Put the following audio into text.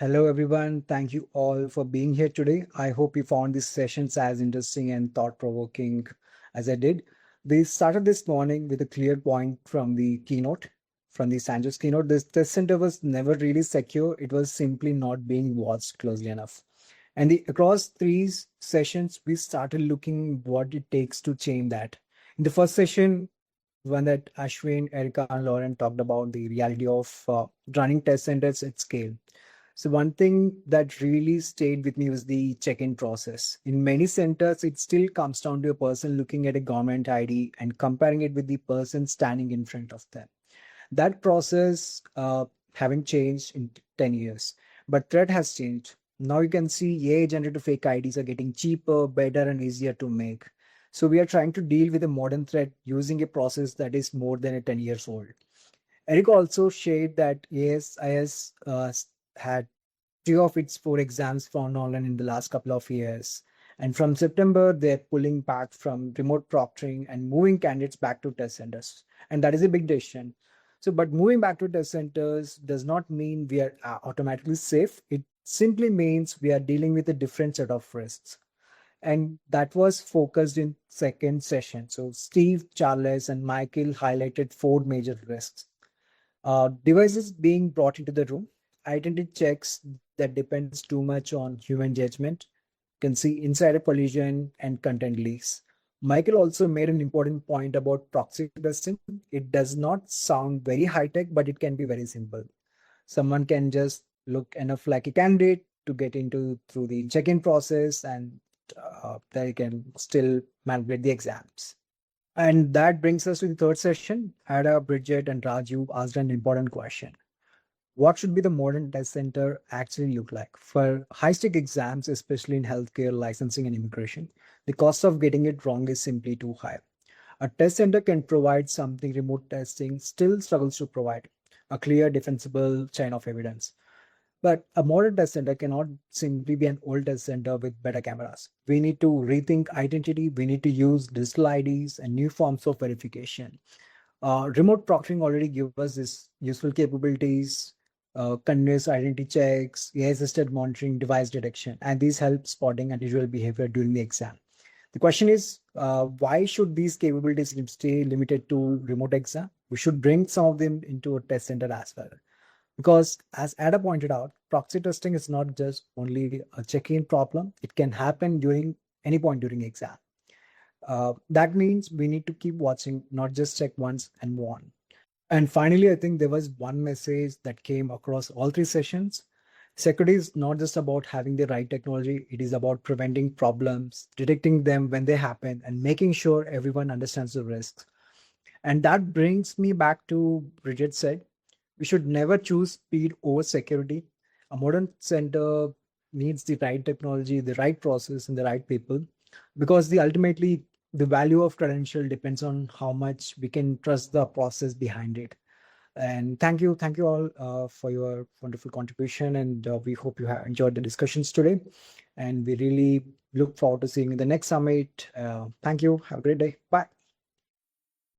Hello, everyone. Thank you all for being here today. I hope you found these sessions as interesting and thought provoking as I did. We started this morning with a clear point from the keynote, from the Sanjos keynote. This test center was never really secure, it was simply not being watched closely enough. And across sessions, we started looking what it takes to change that. In the first session, one that Ashwin, Erica, and Lauren talked about the reality of running test centers at scale. So one thing that really stayed with me was the check-in process. In many centers, it still comes down to a person looking at a government ID and comparing it with the person standing in front of them. That process haven't changed in 10 years, but threat has changed. Now you can see AI-generated fake IDs are getting cheaper, better, and easier to make. So we are trying to deal with a modern threat using a process that is more than 10 years old. Eric also shared that ASIS had three of its four exams found online in the last couple of years. And from September, they're pulling back from remote proctoring and moving candidates back to test centers. And that is a big decision. So, but moving back to test centers does not mean we are automatically safe. It simply means we are dealing with a different set of risks. And that was focused in second session. So Steve, Charles, and Michael highlighted four major risks. Devices being brought into the room, identity checks that depends too much on human judgment, you can see insider collision and content leaks. Michael also made an important point about proxy testing. It does not sound very high tech, but it can be very simple. Someone can just look enough like a candidate to get into through the check-in process, and they can still manipulate the exams. And that brings us to the third session. Ada, Bridget, and Raju asked an important question. What should be the modern test center actually look like? For high-stake exams, especially in healthcare, licensing, and immigration, the cost of getting it wrong is simply too high. A test center can provide something remote testing still struggles to provide, a clear, defensible chain of evidence. But a modern test center cannot simply be an old test center with better cameras. We need to rethink identity. We need to use digital IDs and new forms of verification. Remote proctoring already gives us these useful capabilities, continuous identity checks, AI-assisted monitoring, device detection, and these help spotting unusual behavior during the exam. The question is, why should these capabilities stay limited to remote exam? We should bring some of them into a test center as well. Because as Ada pointed out, proxy testing is not just only a check-in problem. It can happen during any point during exam. That means we need to keep watching, not just check once and move on. And finally, I think there was one message that came across all three sessions. Security is not just about having the right technology. It is about preventing problems, detecting them when they happen, and making sure everyone understands the risks. And that brings me back to Bridget said, we should never choose speed over security. A modern center needs the right technology, the right process, and the right people, because ultimately the value of credential depends on how much we can trust the process behind it. And thank you all for your wonderful contribution, and we hope you have enjoyed the discussions today. And we really look forward to seeing you in the next summit. Thank you. Have a great day. Bye.